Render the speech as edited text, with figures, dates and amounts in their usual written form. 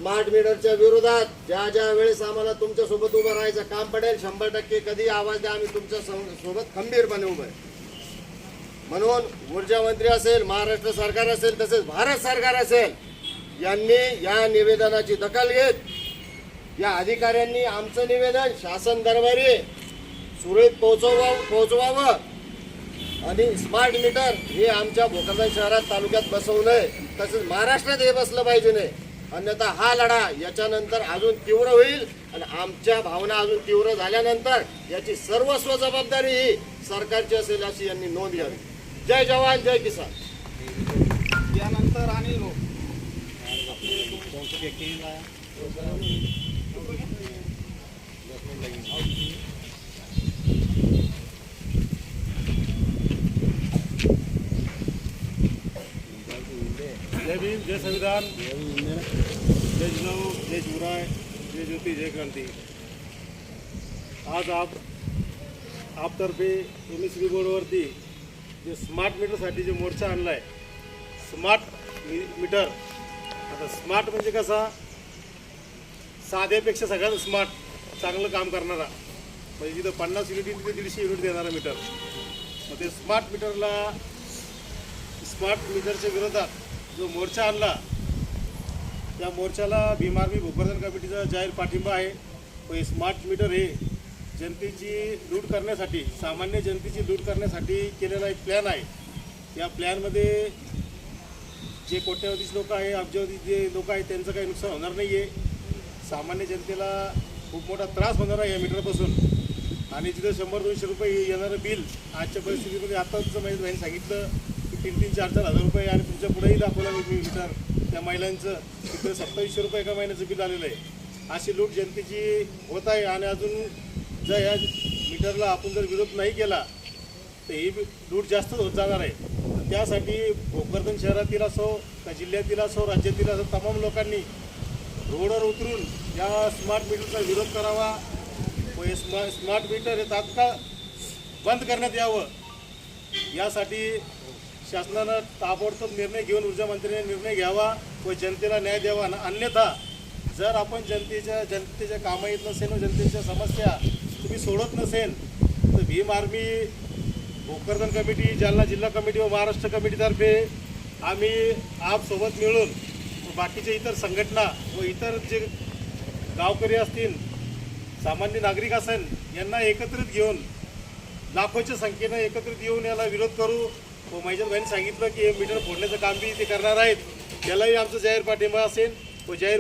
Smart मीटरच्या विरोधात ज्या ज्या वेळेस आम्हाला तुमच्या सोबत उभं राहायचं काम पडेल 100% कधी आवाज द्या, आम्ही तुमच्या सोबत खंबीरपणे उभे आहे. म्हणून ऊर्जा मंत्री असेल, महाराष्ट्र सरकार असेल, तसेच भारत सरकार असेल, यांनी या निवेदनाची दखल घेत या अधिकाऱ्यांनी आमचं निवेदन शासन दरबारी सुरळीत पोहोचवावं आणि स्मार्ट मीटर हे आमच्या भोकरदन शहरात तालुक्यात बसवू नये, तसेच महाराष्ट्रात हे बसलं पाहिजे नाही. अन्यथा हा लढा याच्यानंतर अजून तीव्र होईल आणि आमच्या भावना अजून तीव्र झाल्यानंतर याची सर्वस्व जबाबदारी ही सरकारची असेल अशी यांनी नोंद घ्यावी. जय जवान जय किसान. यानंतर आणि जय भीम, जय संविधान, जय जिजाऊ, जय शिवराय, जय ज्योती, जय क्रांती. आज आपतर्फे MSB बोर्डवरती जे स्मार्ट मीटरसाठी जे मोर्चा आणला आहे, स्मार्ट मीटर. आता स्मार्ट म्हणजे कसा, साध्यापेक्षा सगळ्यात स्मार्ट, चांगलं काम करणारा, म्हणजे जिथं 50 युनिट तिथे 150 युनिट देणारा मीटर. मग ते स्मार्ट मीटरच्या विरोधात जो मोर्चा आणला, त्या मोर्चाला भीम आर्मी भोकरदन कमिटीचा जाहीर पाठिंबा आहे. हे स्मार्ट मीटर हे जनतेची लूट करण्यासाठी, सामान्य जनतेची लूट करण्यासाठी केलेला एक प्लॅन आहे. या प्लॅनमध्ये जे कोट्यावधी लोक आहे, अब्जावधी जे लोक आहेत, त्यांचं काही नुकसान होणार नाही आहे. सामान्य जनतेला खूप मोठा त्रास होणार आहे या मीटरपासून. आणि जिथं 100-200 रुपये येणारं बिल आजच्या परिस्थितीमध्ये, आताच महिलांनी सांगितलं की 3-3, 4-4 हजार रुपये, आणि तुमच्या पुढेही दाखवला मी मीटर त्या महिलांचं तिथं 2700 रुपये एका महिन्याचं बिल आलेलं आहे. अशी लूट जनतेची होत आहे. आणि अजून जर या मीटरला आपण जर विरोध नाही केला तर ही लूट जास्तच होत जाणार आहे. त्यासाठी भोकरदन शहरातील असो, का जिल्ह्यातील असो, राज्यातील असो, तमाम लोकांनी रोडवर उतरून या स्मार्ट मीटरचा विरोध करावा व हे स्मार्ट मीटर हे तात्काळ बंद करण्यात यावं. यासाठी शासनानं ताबडतोब निर्णय घेऊन ऊर्जा मंत्र्यांनी निर्णय घ्यावा व जनतेला न्याय द्यावा. अन्यथा जर आपण जनतेच्या कामं येत नसेल व जनतेच्या समस्या तुम्ही सोडत नसेल तर भीम आर्मी भोकरदन कमिटी, जालना जिल्हा कमिटी व महाराष्ट्र कमिटीतर्फे आम्ही आपसोबत मिळून बाकीचे इतर संघटना व इतर जे गावकरी असतील, सामान्य नागरिक असेल, यांना एकत्रित घेऊन लाखोच्या संख्येनं एकत्रित येऊन याला विरोध करू. व मैजरभाईंनी सांगितलं की हे मीटर फोडण्याचं काम बी ते करणार आहेत. त्यालाही आमचं जाहीर पाठिंबा असेल व जाहीर